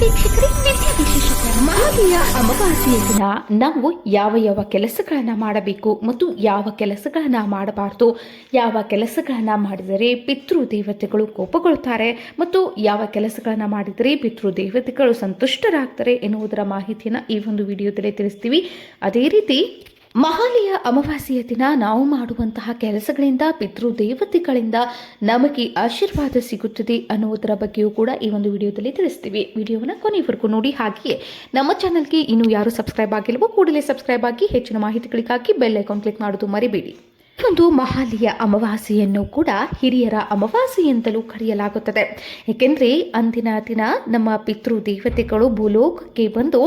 ವೀಕ್ಷಕರೇ, ವಿಶೇಷತೆ ಮಹಾಲಯ ಅಮಾವಾಸ್ಯೆಯ ದಿನ ನಾವು ಯಾವ ಕೆಲಸಗಳನ್ನ ಮಾಡಬೇಕು ಮತ್ತು ಯಾವ ಕೆಲಸಗಳನ್ನ ಮಾಡಬಾರದು, ಯಾವ ಕೆಲಸಗಳನ್ನ ಮಾಡಿದರೆ ಪಿತೃ ದೇವತೆಗಳು ಕೋಪಗೊಳ್ಳುತ್ತಾರೆ ಮತ್ತು ಯಾವ ಕೆಲಸಗಳನ್ನ ಮಾಡಿದರೆ ಪಿತೃ ದೇವತೆಗಳು ಸಂತುಷ್ಟರಾಗ್ತಾರೆ ಎನ್ನುವುದರ ಮಾಹಿತಿಯನ್ನು ಈ ಒಂದು ವಿಡಿಯೋದಲ್ಲಿ ತಿಳಿಸ್ತೀವಿ. ಅದೇ ರೀತಿ ಮಹಾಲಯ ಅಮಾವಾಸ್ಯೆಯ ದಿನ ನಾವು ಮಾಡುವಂತಹ ಕೆಲಸಗಳಿಂದ ಪಿತೃ ದೇವತೆಗಳಿಂದ ನಮಗೆ ಆಶೀರ್ವಾದ ಸಿಗುತ್ತದೆ ಅನ್ನುವುದರ ಬಗ್ಗೆಯೂ ಕೂಡ ಈ ಒಂದು ವಿಡಿಯೋದಲ್ಲಿ ತಿಳಿಸ್ತೀವಿ. ವಿಡಿಯೋವನ್ನು ಕೊನೆವರೆಗೂ ನೋಡಿ. ಹಾಗೆಯೇ ನಮ್ಮ ಚಾನಲ್ಗೆ ಇನ್ನೂ ಯಾರು ಸಬ್ಸ್ಕ್ರೈಬ್ ಆಗಿಲ್ಲವೋ ಕೂಡಲೇ ಸಬ್ಸ್ಕ್ರೈಬ್ ಆಗಿ ಹೆಚ್ಚಿನ ಮಾಹಿತಿಗಳಿಗಾಗಿ ಬೆಲ್ ಐಕಾನ್ ಕ್ಲಿಕ್ ಮಾಡೋದು ಮರಿಬೇಡಿ. ಒಂದು ಮಹಾಲಯ ಅಮಾವಾಸ್ಯೆಯನ್ನು ಕೂಡ ಹಿರಿಯರ ಅಮಾವಾಸ್ಯೆ ಎಂತಲೂ ಕರೆಯಲಾಗುತ್ತದೆ. ಏಕೆಂದರೆ ಅಂದಿನ ದಿನ ನಮ್ಮ ಪಿತೃ ದೇವತೆಗಳು ಭೂಲೋಕಕ್ಕೆ ಬಂದು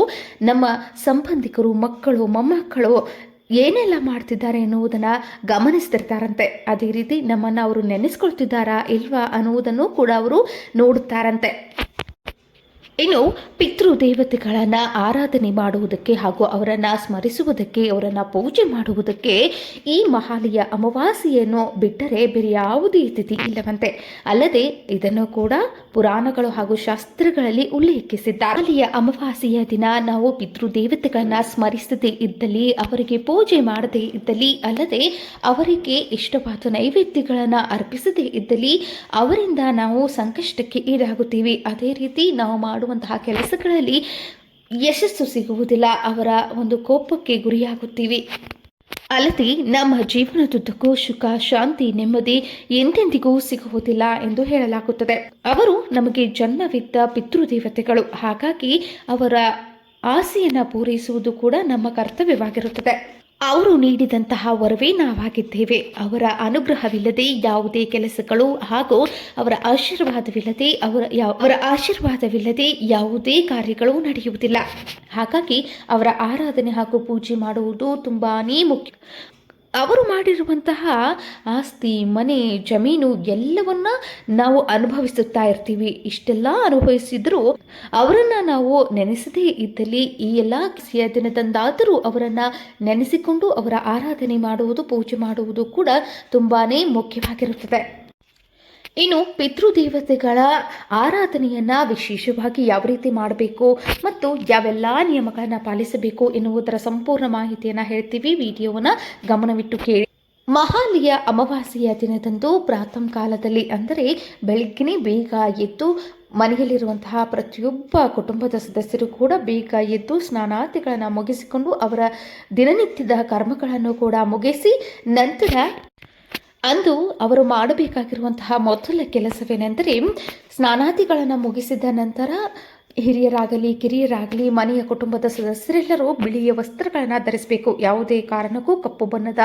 ನಮ್ಮ ಸಂಬಂಧಿಕರು, ಮಕ್ಕಳು, ಮೊಮ್ಮಕ್ಕಳು ಏನೆಲ್ಲ ಮಾಡ್ತಿದ್ದಾರೆ ಎನ್ನುವುದನ್ನು ಗಮನಿಸ್ತಿರ್ತಾರಂತೆ. ಅದೇ ರೀತಿ ನಮ್ಮನ್ನು ಅವರು ನೆನೆಸ್ಕೊಳ್ತಿದ್ದಾರಾ ಇಲ್ವಾ ಅನ್ನುವುದನ್ನು ಕೂಡ ಅವರು ನೋಡುತ್ತಾರಂತೆ. ಇನ್ನು ಪಿತೃ ದೇವತೆಗಳನ್ನು ಆರಾಧನೆ ಮಾಡುವುದಕ್ಕೆ ಹಾಗೂ ಅವರನ್ನು ಸ್ಮರಿಸುವುದಕ್ಕೆ, ಅವರನ್ನು ಪೂಜೆ ಮಾಡುವುದಕ್ಕೆ ಈ ಮಹಾಲಯ ಅಮಾವಾಸ್ಯೆಯನ್ನು ಬಿಟ್ಟರೆ ಬೇರೆ ಯಾವುದೇ ತಿಥಿ ಇಲ್ಲವಂತೆ. ಅಲ್ಲದೆ ಇದನ್ನು ಕೂಡ ಪುರಾಣಗಳು ಹಾಗೂ ಶಾಸ್ತ್ರಗಳಲ್ಲಿ ಉಲ್ಲೇಖಿಸಿದ್ದಾರೆ. ಮಹಾಲಯ ಅಮಾವಾಸ್ಯೆಯ ದಿನ ನಾವು ಪಿತೃ ದೇವತೆಗಳನ್ನು ಸ್ಮರಿಸದೇ ಇದ್ದಲ್ಲಿ, ಅವರಿಗೆ ಪೂಜೆ ಮಾಡದೇ ಇದ್ದಲ್ಲಿ, ಅಲ್ಲದೆ ಅವರಿಗೆ ಇಷ್ಟವಾದ ನೈವೇದ್ಯಗಳನ್ನು ಅರ್ಪಿಸದೇ ಇದ್ದಲ್ಲಿ ಅವರಿಂದ ನಾವು ಸಂಕಷ್ಟಕ್ಕೆ ಈಡಾಗುತ್ತೀವಿ. ಅದೇ ರೀತಿ ನಾವು ಮಾಡುವಂತಹ ಕೆಲಸಗಳಲ್ಲಿ ಯಶಸ್ಸು ಸಿಗುವುದಿಲ್ಲ, ಅವರ ಒಂದು ಕೋಪಕ್ಕೆ ಗುರಿಯಾಗುತ್ತೀವಿ. ಅಲ್ಲದೆ ನಮ್ಮ ಜೀವನದುದ್ದಕ್ಕೂ ಸುಖ, ಶಾಂತಿ, ನೆಮ್ಮದಿ ಎಂದೆಂದಿಗೂ ಸಿಗುವುದಿಲ್ಲ ಎಂದು ಹೇಳಲಾಗುತ್ತದೆ. ಅವರು ನಮಗೆ ಜನ್ಮವಿದ್ದ ಪಿತೃದೇವತೆಗಳು. ಹಾಗಾಗಿ ಅವರ ಆಸೆಯನ್ನು ಪೂರೈಸುವುದು ಕೂಡ ನಮ್ಮ ಕರ್ತವ್ಯವಾಗಿರುತ್ತದೆ. ಅವರು ನೀಡಿದಂತಹ ವರವೇ ನಾವಾಗಿದ್ದೇವೆ. ಅವರ ಅನುಗ್ರಹವಿಲ್ಲದೆ ಯಾವುದೇ ಕೆಲಸಗಳು ಹಾಗೂ ಅವರ ಆಶೀರ್ವಾದವಿಲ್ಲದೆ ಯಾವುದೇ ಕಾರ್ಯಗಳು ನಡೆಯುವುದಿಲ್ಲ. ಹಾಗಾಗಿ ಅವರ ಆರಾಧನೆ ಹಾಗೂ ಪೂಜೆ ಮಾಡುವುದು ತುಂಬಾನೇ ಮುಖ್ಯ. ಅವರು ಮಾಡಿರುವಂತಹ ಆಸ್ತಿ, ಮನೆ, ಜಮೀನು ಎಲ್ಲವನ್ನ ನಾವು ಅನುಭವಿಸುತ್ತಾ ಇರ್ತೀವಿ. ಇಷ್ಟೆಲ್ಲ ಅನುಭವಿಸಿದರೂ ಅವರನ್ನು ನಾವು ನೆನೆಸದೇ ಇದ್ದಲ್ಲಿ ಈ ಎಲ್ಲ ದಿನದಂದಾದರೂ ಅವರನ್ನು ನೆನೆಸಿಕೊಂಡು ಅವರ ಆರಾಧನೆ ಮಾಡುವುದು, ಪೂಜೆ ಮಾಡುವುದು ಕೂಡ ತುಂಬಾನೇ ಮುಖ್ಯವಾಗಿರುತ್ತದೆ. ಇನ್ನು ಪಿತೃದೇವತೆಗಳ ಆರಾಧನೆಯನ್ನು ವಿಶೇಷವಾಗಿ ಯಾವ ರೀತಿ ಮಾಡಬೇಕು ಮತ್ತು ಯಾವೆಲ್ಲ ನಿಯಮಗಳನ್ನು ಪಾಲಿಸಬೇಕು ಎನ್ನುವುದರ ಸಂಪೂರ್ಣ ಮಾಹಿತಿಯನ್ನು ಹೇಳ್ತೀವಿ. ವಿಡಿಯೋವನ್ನು ಗಮನವಿಟ್ಟು ಕೇಳಿ. ಮಹಾಲಯ ಅಮಾವಾಸ್ಯೆಯ ದಿನದಂದು ಪ್ರಾತಃ ಕಾಲದಲ್ಲಿ, ಅಂದರೆ ಬೆಳಗ್ಗೆನೇ ಬೇಗ ಎದ್ದು ಮನೆಯಲ್ಲಿರುವಂತಹ ಪ್ರತಿಯೊಬ್ಬ ಕುಟುಂಬದ ಸದಸ್ಯರು ಕೂಡ ಬೇಗ ಎದ್ದು ಸ್ನಾನಾದಿಗಳನ್ನು ಮುಗಿಸಿಕೊಂಡು ಅವರ ದಿನನಿತ್ಯದ ಕರ್ಮಗಳನ್ನು ಕೂಡ ಮುಗಿಸಿ ನಂತರ ಅಂದು ಅವರು ಮಾಡಬೇಕಾಗಿರುವಂತಹ ಮೊದಲ ಕೆಲಸವೇನೆಂದರೆ, ಸ್ನಾನಾದಿಗಳನ್ನು ಮುಗಿಸಿದ ನಂತರ ಹಿರಿಯರಾಗಲಿ ಕಿರಿಯರಾಗಲಿ ಮನೆಯ ಕುಟುಂಬದ ಸದಸ್ಯರೆಲ್ಲರೂ ಬಿಳಿಯ ವಸ್ತ್ರಗಳನ್ನು ಧರಿಸಬೇಕು. ಯಾವುದೇ ಕಾರಣಕ್ಕೂ ಕಪ್ಪು ಬಣ್ಣದ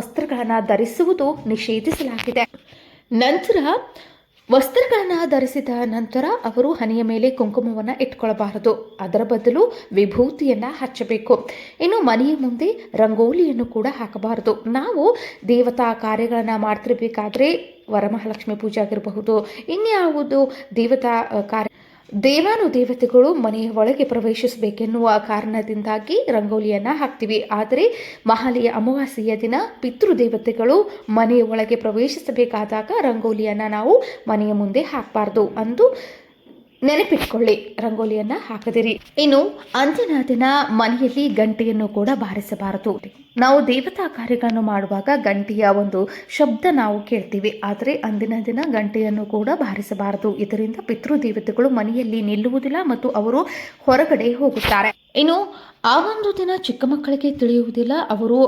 ವಸ್ತ್ರಗಳನ್ನು ಧರಿಸುವುದು ನಿಷೇಧಿಸಲಾಗಿದೆ. ನಂತರ ವಸ್ತ್ರಗಳನ್ನು ಧರಿಸಿದ ನಂತರ ಅವರು ಹಣೆಯ ಮೇಲೆ ಕುಂಕುಮವನ್ನು ಇಟ್ಕೊಳ್ಳಬಾರದು. ಅದರ ಬದಲು ವಿಭೂತಿಯನ್ನು ಹಚ್ಚಬೇಕು. ಇನ್ನು ಮನೆಯ ಮುಂದೆ ರಂಗೋಲಿಯನ್ನು ಕೂಡ ಹಾಕಬಾರದು. ನಾವು ದೇವತಾ ಕಾರ್ಯಗಳನ್ನು ಮಾಡ್ತಿರ್ಬೇಕಾದ್ರೆ ವರಮಹಾಲಕ್ಷ್ಮಿ ಪೂಜೆ ಆಗಿರಬಹುದು, ಇನ್ಯಾವುದು ದೇವತಾ ಕಾರ್ಯ, ದೇವಾನುದೇವತೆಗಳು ಮನೆಯ ಒಳಗೆ ಪ್ರವೇಶಿಸಬೇಕೆನ್ನುವ ಕಾರಣದಿಂದಾಗಿ ರಂಗೋಲಿಯನ್ನು ಹಾಕ್ತೀವಿ. ಆದರೆ ಮಹಾಲಯ ಅಮಾವಾಸ್ಯೆಯ ದಿನ ಪಿತೃದೇವತೆಗಳು ಮನೆಯ ಒಳಗೆ ಪ್ರವೇಶಿಸಬೇಕಾದಾಗ ರಂಗೋಲಿಯನ್ನು ನಾವು ಮನೆಯ ಮುಂದೆ ಹಾಕಬಾರ್ದು. ಅಂದು ನೆನಪಿಟ್ಕೊಳ್ಳಿ, ರಂಗೋಲಿಯನ್ನು ಹಾಕದಿರಿ. ಇನ್ನು ಅಂದಿನ ದಿನ ಮನೆಯಲ್ಲಿ ಗಂಟೆಯನ್ನು ಕೂಡ ಬಾರಿಸಬಾರದು. ನಾವು ದೇವತಾ ಕಾರ್ಯಗಳನ್ನು ಮಾಡುವಾಗ ಗಂಟೆಯ ಒಂದು ಶಬ್ದ ನಾವು ಕೇಳ್ತೀವಿ, ಆದರೆ ಅಂದಿನ ದಿನ ಗಂಟೆಯನ್ನು ಕೂಡ ಬಾರಿಸಬಾರದು. ಇದರಿಂದ ಪಿತೃದೇವತೆಗಳು ಮನೆಯಲ್ಲಿ ನಿಲ್ಲುವುದಿಲ್ಲ ಮತ್ತು ಅವರು ಹೊರಗಡೆ ಹೋಗುತ್ತಾರೆ. ಇನ್ನು ಆ ಒಂದು ದಿನ ಚಿಕ್ಕ ಮಕ್ಕಳಿಗೆ ತಿಳಿಯುವುದಿಲ್ಲ, ಅವರು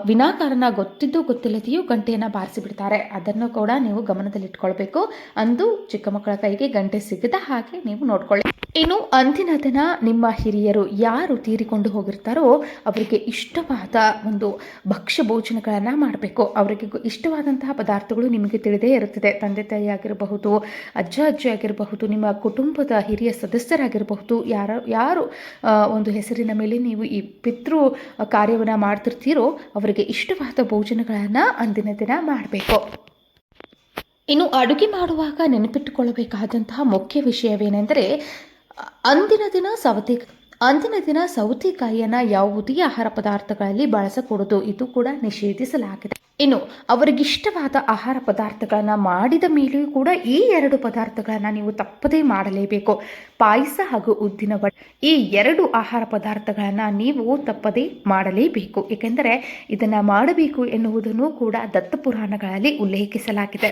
ವಿನಾಕಾರಣ ಗೊತ್ತಿದ್ದು ಗೊತ್ತಿಲ್ಲದೆಯೂ ಗಂಟೆಯನ್ನು ಬಾರಿಸಿಬಿಡ್ತಾರೆ. ಅದನ್ನು ಕೂಡ ನೀವು ಗಮನದಲ್ಲಿಟ್ಕೊಳ್ಬೇಕು. ಅಂದು ಚಿಕ್ಕ ಮಕ್ಕಳ ಕೈಗೆ ಗಂಟೆ ಸಿಗದ ಹಾಗೆ ನೀವು ನೋಡ್ಕೊಳ್ಳಿ. ಇನ್ನು ಅಂದಿನ ದಿನ ನಿಮ್ಮ ಹಿರಿಯರು ಯಾರು ತೀರಿಕೊಂಡು ಹೋಗಿರ್ತಾರೋ ಅವರಿಗೆ ಇಷ್ಟವಾದ ಒಂದು ಭಕ್ಷ್ಯ ಭೋಜನಗಳನ್ನು ಮಾಡಬೇಕು. ಅವರಿಗೆ ಇಷ್ಟವಾದಂತಹ ಪದಾರ್ಥಗಳು ನಿಮಗೆ ತಿಳಿದೇ ಇರುತ್ತದೆ. ತಂದೆ ತಾಯಿ ಆಗಿರಬಹುದು, ಅಜ್ಜಿ ಆಗಿರಬಹುದು, ನಿಮ್ಮ ಕುಟುಂಬದ ಹಿರಿಯ ಸದಸ್ಯರಾಗಿರಬಹುದು, ಯಾರು ಒಂದು ಹೆಸರಿನ ಮೇಲೆ ನೀವು ಈ ಪಿತೃ ಕಾರ್ಯವನ್ನು ಮಾಡ್ತಿರ್ತೀರೋ ಅವರಿಗೆ ಇಷ್ಟವಾದ ಭೋಜನಗಳನ್ನು ಅಂದಿನ ದಿನ ಮಾಡಬೇಕು. ಇನ್ನು ಅಡುಗೆ ಮಾಡುವಾಗ ನೆನಪಿಟ್ಟುಕೊಳ್ಳಬೇಕಾದಂತಹ ಮುಖ್ಯ ವಿಷಯವೇನೆಂದರೆ, ಅಂದಿನ ದಿನ ಅಂದಿನ ದಿನ ಸೌತೆಕಾಯಿಯನ್ನು ಯಾವುದೇ ಆಹಾರ ಪದಾರ್ಥಗಳಲ್ಲಿ ಬಳಸಕೂಡದು, ಇದು ಕೂಡ ನಿಷೇಧಿಸಲಾಗಿದೆ. ಇನ್ನು ಅವರಿಗಿಷ್ಟವಾದ ಆಹಾರ ಪದಾರ್ಥಗಳನ್ನು ಮಾಡಿದ ಮೇಲೆಯೂ ಕೂಡ ಈ 2 ಪದಾರ್ಥಗಳನ್ನು ನೀವು ತಪ್ಪದೇ ಮಾಡಲೇಬೇಕು. ಪಾಯಸ ಹಾಗೂ ಉದ್ದಿನ ವಡೆ, ಈ 2 ಆಹಾರ ಪದಾರ್ಥಗಳನ್ನು ನೀವು ತಪ್ಪದೇ ಮಾಡಲೇಬೇಕು. ಏಕೆಂದರೆ ಇದನ್ನು ಮಾಡಬೇಕು ಎನ್ನುವುದನ್ನು ಕೂಡ ದತ್ತ ಪುರಾಣಗಳಲ್ಲಿ ಉಲ್ಲೇಖಿಸಲಾಗಿದೆ.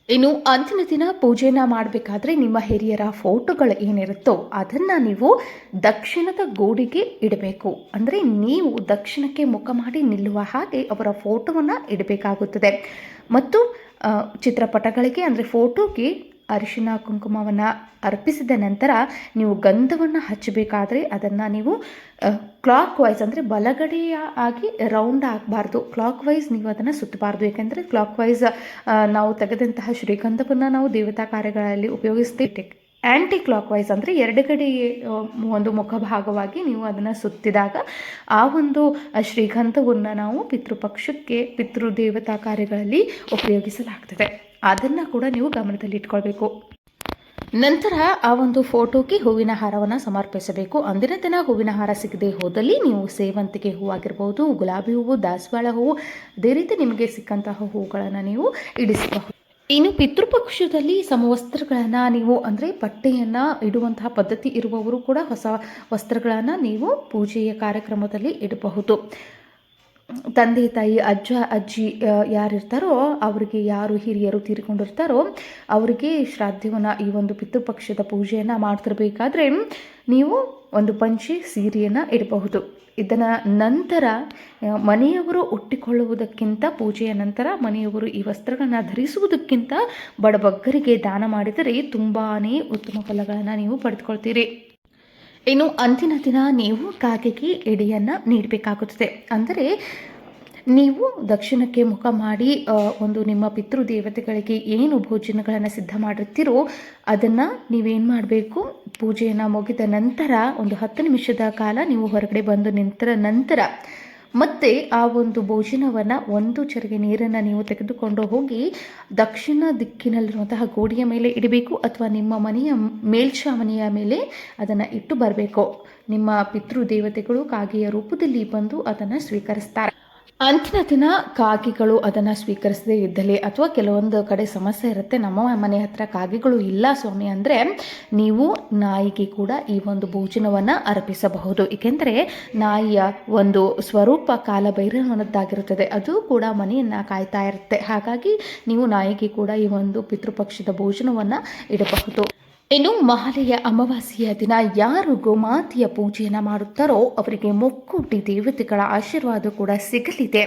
ಇನ್ನು ಅಂತಿಮ ದಿನ ಪೂಜೆನ ಮಾಡಬೇಕಾದ್ರೆ ನಿಮ್ಮ ಹಿರಿಯರ ಫೋಟೋಗಳು ಏನಿರುತ್ತೋ ಅದನ್ನು ನೀವು ದಕ್ಷಿಣದ ಗೋಡೆಗೆ ಇಡಬೇಕು. ಅಂದರೆ ನೀವು ದಕ್ಷಿಣಕ್ಕೆ ಮುಖ ಮಾಡಿ ನಿಲ್ಲುವ ಹಾಗೆ ಅವರ ಫೋಟೋವನ್ನು ಇಡಬೇಕಾಗುತ್ತದೆ. ಮತ್ತು ಚಿತ್ರಪಟಗಳಿಗೆ ಅಂದರೆ ಫೋಟೋಗೆ ಅರಿಶಿನ ಕುಂಕುಮವನ್ನು ಅರ್ಪಿಸಿದ ನಂತರ ನೀವು ಗಂಧವನ್ನು ಹಚ್ಚಬೇಕಾದ್ರೆ ಅದನ್ನು ನೀವು ಕ್ಲಾಕ್ ವೈಸ್ ಅಂದರೆ ಬಲಗಡೆಯ ಆಗಿ ರೌಂಡ್ ಆಗಬಾರ್ದು, ಕ್ಲಾಕ್ ವೈಸ್ ನೀವು ಅದನ್ನು ಸುತ್ತಬಾರ್ದು. ಏಕೆಂದರೆ ಕ್ಲಾಕ್ ವೈಸ್ ನಾವು ತೆಗೆದಂತಹ ಶ್ರೀಗಂಧವನ್ನು ನಾವು ದೇವತಾ ಕಾರ್ಯಗಳಲ್ಲಿ ಉಪಯೋಗಿಸ್ತೀವಿ. ಆ್ಯಂಟಿ ಕ್ಲಾಕ್ ವೈಸ್ ಅಂದರೆ ಎರಡುಗಡೆ ಒಂದು ಮುಖಭಾಗವಾಗಿ ನೀವು ಅದನ್ನು ಸುತ್ತಿದಾಗ ಆ ಒಂದು ಶ್ರೀಗಂಧವನ್ನು ನಾವು ಪಿತೃಪಕ್ಷಕ್ಕೆ ಪಿತೃದೇವತಾ ಕಾರ್ಯಗಳಲ್ಲಿ ಉಪಯೋಗಿಸಲಾಗ್ತದೆ. ಅದನ್ನು ಕೂಡ ನೀವು ಗಮನದಲ್ಲಿ ಇಟ್ಕೊಳ್ಬೇಕು. ನಂತರ ಆ ಒಂದು ಫೋಟೋಗೆ ಹೂವಿನ ಹಾರವನ್ನು ಸಮರ್ಪಿಸಬೇಕು. ಅಂದಿನ ದಿನ ಹೂವಿನ ಹಾರ ಸಿಗದೆ ಹೋದಲ್ಲಿ ನೀವು ಸೇವಂತಿಗೆ ಹೂವು ಆಗಿರ್ಬೋದು, ಗುಲಾಬಿ ಹೂವು, ದಾಸವಾಳ ಹೂವು, ಅದೇ ರೀತಿ ನಿಮಗೆ ಸಿಕ್ಕಂತಹ ಹೂವುಗಳನ್ನು ನೀವು ಇಡಿಸಬಹುದು. ಇನ್ನು ಪಿತೃಪಕ್ಷದಲ್ಲಿ ಸಮವಸ್ತ್ರಗಳನ್ನು ನೀವು ಅಂದರೆ ಬಟ್ಟೆಯನ್ನು ಇಡುವಂತಹ ಪದ್ಧತಿ ಇರುವವರು ಕೂಡ ಹೊಸ ವಸ್ತ್ರಗಳನ್ನು ನೀವು ಪೂಜೆಯ ಕಾರ್ಯಕ್ರಮದಲ್ಲಿ ಇಡಬಹುದು. ತಂದೆ ತಾಯಿ ಅಜ್ಜ ಅಜ್ಜಿ ಯಾರಿರ್ತಾರೋ ಅವರಿಗೆ, ಯಾರು ಹಿರಿಯರು ತೀರಿಕೊಂಡಿರ್ತಾರೋ ಅವರಿಗೆ ಶ್ರಾದ್ದವನ್ನು ಈ ಒಂದು ಪಿತೃಪಕ್ಷದ ಪೂಜೆಯನ್ನು ಮಾಡ್ತಿರ್ಬೇಕಾದ್ರೆ ನೀವು ಒಂದು ಪಂಚೆ ಸೀರೆಯನ್ನು ಇಡಬಹುದು. ಇದನ್ನು ನಂತರ ಮನೆಯವರು ಉಟ್ಟಿಕೊಳ್ಳುವುದಕ್ಕಿಂತ, ಪೂಜೆಯ ನಂತರ ಮನೆಯವರು ಈ ವಸ್ತ್ರಗಳನ್ನು ಧರಿಸುವುದಕ್ಕಿಂತ ಬಡಬಗ್ಗರಿಗೆ ದಾನ ಮಾಡಿದರೆ ತುಂಬಾ ಉತ್ತಮ ಫಲಗಳನ್ನು ನೀವು ಪಡೆದುಕೊಳ್ತೀರಿ. ಇನ್ನು ಅಂದಿನ ದಿನ ನೀವು ಕಾಗೆಗೆ ಎಡೆಯನ್ನು ನೀಡಬೇಕಾಗುತ್ತದೆ. ಅಂದರೆ ನೀವು ದಕ್ಷಿಣಕ್ಕೆ ಮುಖ ಮಾಡಿ ಒಂದು ನಿಮ್ಮ ಪಿತೃದೇವತೆಗಳಿಗೆ ಏನು ಭೋಜನಗಳನ್ನು ಸಿದ್ಧ ಮಾಡಿರ್ತೀರೋ ಅದನ್ನು ನೀವೇನು ಮಾಡಬೇಕು, ಪೂಜೆಯನ್ನು ಮುಗಿದ ನಂತರ ಒಂದು 10 ನಿಮಿಷದ ಕಾಲ ನೀವು ಹೊರಗಡೆ ಬಂದು ನಿಂತರ ನಂತರ ಮತ್ತು ಆ ಒಂದು ಭೋಜನವನ್ನು ಒಂದು ಚರಿಗೆ ನೀರನ್ನು ನೀವು ತೆಗೆದುಕೊಂಡು ಹೋಗಿ ದಕ್ಷಿಣ ದಿಕ್ಕಿನಲ್ಲಿರುವಂತಹ ಗೋಡೆಯ ಮೇಲೆ ಇಡಬೇಕು, ಅಥವಾ ನಿಮ್ಮ ಮನೆಯ ಮೇಲ್ಛಾವಣಿಯ ಮೇಲೆ ಅದನ್ನು ಇಟ್ಟು ಬರಬೇಕು. ನಿಮ್ಮ ಪಿತೃದೇವತೆಗಳು ಕಾಗೆಯ ರೂಪದಲ್ಲಿ ಬಂದು ಅದನ್ನು ಸ್ವೀಕರಿಸ್ತಾರೆ. ಅಂತಿನ ದಿನ ಕಾಗೆಗಳು ಅದನ್ನು ಸ್ವೀಕರಿಸದೇ ಇದ್ದಲ್ಲಿ, ಅಥವಾ ಕೆಲವೊಂದು ಕಡೆ ಸಮಸ್ಯೆ ಇರುತ್ತೆ, ನಮ್ಮ ಮನೆ ಹತ್ರ ಕಾಗೆಗಳು ಇಲ್ಲ ಸ್ವಾಮಿ ಅಂದರೆ ನೀವು ನಾಯಿಗೆ ಕೂಡ ಈ ಒಂದು ಭೋಜನವನ್ನು ಅರ್ಪಿಸಬಹುದು. ಏಕೆಂದರೆ ನಾಯಿಯ ಒಂದು ಸ್ವರೂಪ ಕಾಲಭೈರವನದ್ದಾಗಿರುತ್ತದೆ, ಅದು ಕೂಡ ಮನೆಯನ್ನು ಕಾಯ್ತಾ ಇರುತ್ತೆ. ಹಾಗಾಗಿ ನೀವು ನಾಯಿಗೆ ಕೂಡ ಈ ಒಂದು ಪಿತೃಪಕ್ಷದ ಭೋಜನವನ್ನು ಇಡಬಹುದು. ಇನ್ನು ಮಹಾಲಯ ಅಮಾವಾಸ್ಯೆಯ ದಿನ ಯಾರು ಗೋಮಾತೆಯ ಪೂಜೆಯನ್ನು ಮಾಡುತ್ತಾರೋ ಅವರಿಗೆ ಮುಕ್ಕೋಟಿ ದೇವತೆಗಳ ಆಶೀರ್ವಾದ ಕೂಡ ಸಿಗಲಿದೆ.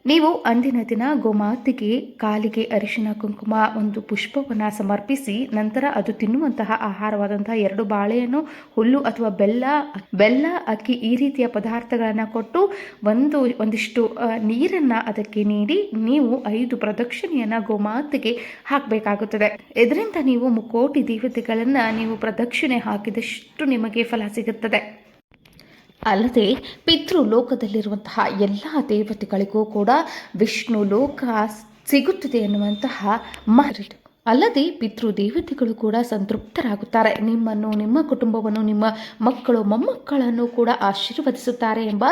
ನೀವು ಅಂದಿನ ದಿನ ಗೋಮಾತೆಗೆ ಕಾಲಿಗೆ ಅರಿಶಿನ ಕುಂಕುಮ ಒಂದು ಪುಷ್ಪವನ್ನು ಸಮರ್ಪಿಸಿ ನಂತರ ಅದು ತಿನ್ನುವಂತಹ ಆಹಾರವಾದಂತಹ 2 ಬಾಳೆಹಣ್ಣು, ಹುಲ್ಲು ಅಥವಾ ಬೆಲ್ಲ, ಅಕ್ಕಿ ಈ ರೀತಿಯ ಪದಾರ್ಥಗಳನ್ನು ಕೊಟ್ಟು ಒಂದಿಷ್ಟು ನೀರನ್ನು ಅದಕ್ಕೆ ನೀಡಿ ನೀವು 5 ಪ್ರದಕ್ಷಿಣೆಯನ್ನು ಗೋಮಾತೆಗೆ ಹಾಕಬೇಕಾಗುತ್ತದೆ. ಇದರಿಂದ ನೀವು ಮುಕ್ಕೋಟಿ ದೇವತೆಗಳನ್ನು ನೀವು ಪ್ರದಕ್ಷಿಣೆ ಹಾಕಿದಷ್ಟು ನಿಮಗೆ ಫಲ ಸಿಗುತ್ತದೆ. ಅಲ್ಲದೆ ಪಿತೃಲೋಕದಲ್ಲಿರುವಂತಹ ಎಲ್ಲ ದೇವತೆಗಳಿಗೂ ಕೂಡ ವಿಷ್ಣು ಲೋಕ ಸಿಗುತ್ತದೆ ಎನ್ನುವಂತಹ ಅಲ್ಲದೆ ಪಿತೃದೇವತೆಗಳು ಕೂಡ ಸಂತೃಪ್ತರಾಗುತ್ತಾರೆ. ನಿಮ್ಮನ್ನು, ನಿಮ್ಮ ಕುಟುಂಬವನ್ನು, ನಿಮ್ಮ ಮಕ್ಕಳು ಮೊಮ್ಮಕ್ಕಳನ್ನು ಕೂಡ ಆಶೀರ್ವದಿಸುತ್ತಾರೆ ಎಂಬ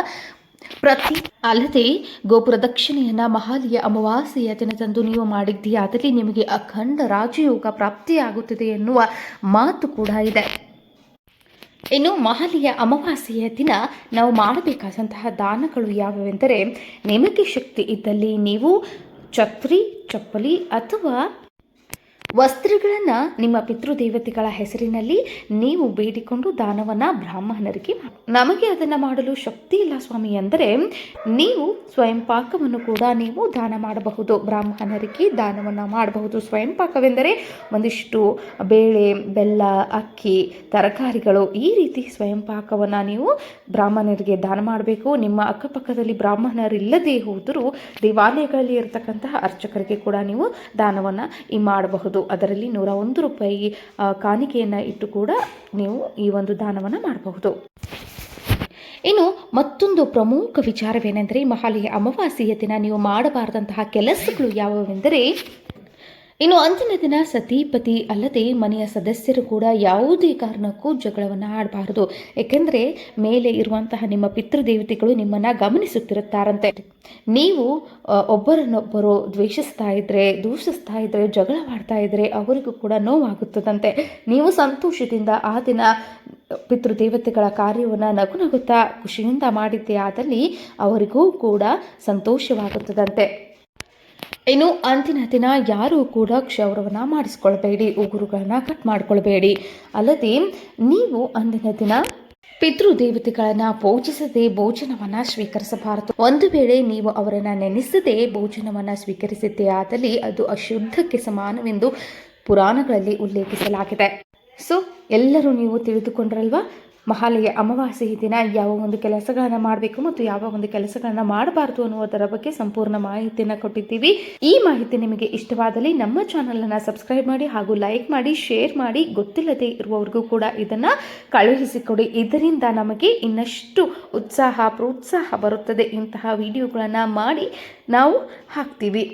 ಅಲ್ಲದೆ ಗೋಪುರದಕ್ಷಿಣೆಯನ್ನು ಮಹಾಲಯ ಅಮಾವಾಸ್ಯೆಯ ದಿನದಂದು ನೀವು ಮಾಡಿದ್ದೀಯಾದಲ್ಲಿ ನಿಮಗೆ ಅಖಂಡ ರಾಜಯೋಗ ಪ್ರಾಪ್ತಿಯಾಗುತ್ತದೆ ಎನ್ನುವ ಮಾತು ಕೂಡ ಇದೆ. ಇನ್ನು ಮಹಾಲಯ ಅಮಾವಾಸ್ಯೆಯ ದಿನ ನಾವು ಮಾಡಬೇಕಾದಂತಹ ದಾನಗಳು ಯಾವುವೆಂದರೆ, ನಿಮಗೆ ಶಕ್ತಿ ಇದ್ದಲ್ಲಿ ನೀವು ಛತ್ರಿ, ಚಪ್ಪಲಿ ಅಥವಾ ವಸ್ತ್ರಗಳನ್ನು ನಿಮ್ಮ ಪಿತೃದೇವತೆಗಳ ಹೆಸರಿನಲ್ಲಿ ನೀವು ಬೇಡಿಕೊಂಡು ದಾನವನ್ನು ಬ್ರಾಹ್ಮಣರಿಗೆ ನಮಗೆ ಅದನ್ನು ಮಾಡಲು ಶಕ್ತಿ ಇಲ್ಲ ಸ್ವಾಮಿ ಅಂದರೆ ನೀವು ಸ್ವಯಂ ಪಾಕವನ್ನು ಕೂಡ ನೀವು ದಾನ ಮಾಡಬಹುದು, ಬ್ರಾಹ್ಮಣರಿಗೆ ದಾನವನ್ನು ಮಾಡಬಹುದು. ಸ್ವಯಂ ಪಾಕವೆಂದರೆ ಒಂದಿಷ್ಟು ಬೇಳೆ, ಬೆಲ್ಲ, ಅಕ್ಕಿ, ತರಕಾರಿಗಳು ಈ ರೀತಿ ಸ್ವಯಂ ಪಾಕವನ್ನು ನೀವು ಬ್ರಾಹ್ಮಣರಿಗೆ ದಾನ ಮಾಡಬೇಕು. ನಿಮ್ಮ ಅಕ್ಕಪಕ್ಕದಲ್ಲಿ ಬ್ರಾಹ್ಮಣರಿಲ್ಲದೆ ಹೋದರೂ ದೇವಾಲಯಗಳಲ್ಲಿ ಇರತಕ್ಕಂತಹ ಅರ್ಚಕರಿಗೆ ಕೂಡ ನೀವು ದಾನವನ್ನು ಮಾಡಬಹುದು. ಅದರಲ್ಲಿ 101 ರೂಪಾಯಿ ಕಾಣಿಕೆಯನ್ನು ಇಟ್ಟು ಕೂಡ ನೀವು ಈ ಒಂದು ದಾನವನ್ನು ಮಾಡಬಹುದು. ಇನ್ನು ಮತ್ತೊಂದು ಪ್ರಮುಖ ವಿಚಾರವೇನೆಂದರೆ, ಮಹಾಲಯ ಅಮಾವಾಸ್ಯೆಯ ದಿನ ನೀವು ಮಾಡಬಾರದಂತಹ ಕೆಲಸಗಳು ಯಾವುವೆಂದರೆ, ಇನ್ನು ಅಂದಿನ ದಿನ ಸತಿಪತಿ ಅಲ್ಲದೆ ಮನೆಯ ಸದಸ್ಯರು ಕೂಡ ಯಾವುದೇ ಕಾರಣಕ್ಕೂ ಜಗಳವನ್ನು ಆಡಬಾರದು. ಏಕೆಂದರೆ ಮೇಲೆ ಇರುವಂತಹ ನಿಮ್ಮ ಪಿತೃದೇವತೆಗಳು ನಿಮ್ಮನ್ನು ಗಮನಿಸುತ್ತಿರುತ್ತಾರಂತೆ. ನೀವು ಒಬ್ಬರನ್ನೊಬ್ಬರು ದ್ವೇಷಿಸ್ತಾ ಇದ್ರೆ, ದೂಷಿಸ್ತಾ ಇದ್ರೆ, ಜಗಳವಾಡ್ತಾ ಇದ್ರೆ ಅವರಿಗೂ ಕೂಡ ನೋವಾಗುತ್ತದಂತೆ. ನೀವು ಸಂತೋಷದಿಂದ ಆ ದಿನ ಪಿತೃದೇವತೆಗಳ ಕಾರ್ಯವನ್ನು ನಗು ನಗುತ್ತಾ ಖುಷಿಯಿಂದ ಮಾಡಿದ್ದೇ ಆದಲ್ಲಿ ಅವರಿಗೂ ಕೂಡ ಸಂತೋಷವಾಗುತ್ತದಂತೆ. ಇನ್ನು ಅಂದಿನ ದಿನ ಯಾರೂ ಕೂಡ ಕ್ಷೌರವನ್ನು ಮಾಡಿಸ್ಕೊಳ್ಬೇಡಿ, ಉಗುರುಗಳನ್ನು ಕಟ್ ಮಾಡ್ಕೊಳ್ಬೇಡಿ. ಅಲ್ಲದೆ ನೀವು ಅಂದಿನ ದಿನ ಪಿತೃದೇವತೆಗಳನ್ನು ಪೂಜಿಸದೆ ಭೋಜನವನ್ನು ಸ್ವೀಕರಿಸಬಾರದು. ಒಂದು ವೇಳೆ ನೀವು ಅವರನ್ನು ನೆನೆಸದೆ ಭೋಜನವನ್ನು ಸ್ವೀಕರಿಸಿದ್ದೇ ಆದಲ್ಲಿ ಅದು ಅಶುದ್ಧಕ್ಕೆ ಸಮಾನವೆಂದು ಪುರಾಣಗಳಲ್ಲಿ ಉಲ್ಲೇಖಿಸಲಾಗಿದೆ. ಸೊ ಎಲ್ಲರೂ ನೀವು ತಿಳಿದುಕೊಂಡ್ರಲ್ವಾ, ಮಹಾಲಯ ಅಮಾವಾಸ್ಯೆ ದಿನ ಯಾವ ಒಂದು ಕೆಲಸಗಳನ್ನು ಮಾಡಬೇಕು ಮತ್ತು ಯಾವ ಒಂದು ಕೆಲಸಗಳನ್ನು ಮಾಡಬಾರ್ದು ಅನ್ನುವುದರ ಬಗ್ಗೆ ಸಂಪೂರ್ಣ ಮಾಹಿತಿಯನ್ನು ಕೊಟ್ಟಿದ್ದೀವಿ. ಈ ಮಾಹಿತಿ ನಿಮಗೆ ಇಷ್ಟವಾದಲ್ಲಿ ನಮ್ಮ ಚಾನಲನ್ನು ಸಬ್ಸ್ಕ್ರೈಬ್ ಮಾಡಿ ಹಾಗೂ ಲೈಕ್ ಮಾಡಿ, ಶೇರ್ ಮಾಡಿ. ಗೊತ್ತಿಲ್ಲದೆ ಇರುವವರಿಗೂ ಕೂಡ ಇದನ್ನು ಕಳುಹಿಸಿಕೊಡಿ. ಇದರಿಂದ ನಮಗೆ ಇನ್ನಷ್ಟು ಉತ್ಸಾಹ ಪ್ರೋತ್ಸಾಹ ಬರುತ್ತದೆ. ಇಂತಹ ವಿಡಿಯೋಗಳನ್ನು ಮಾಡಿ ನಾವು ಹಾಕ್ತೀವಿ.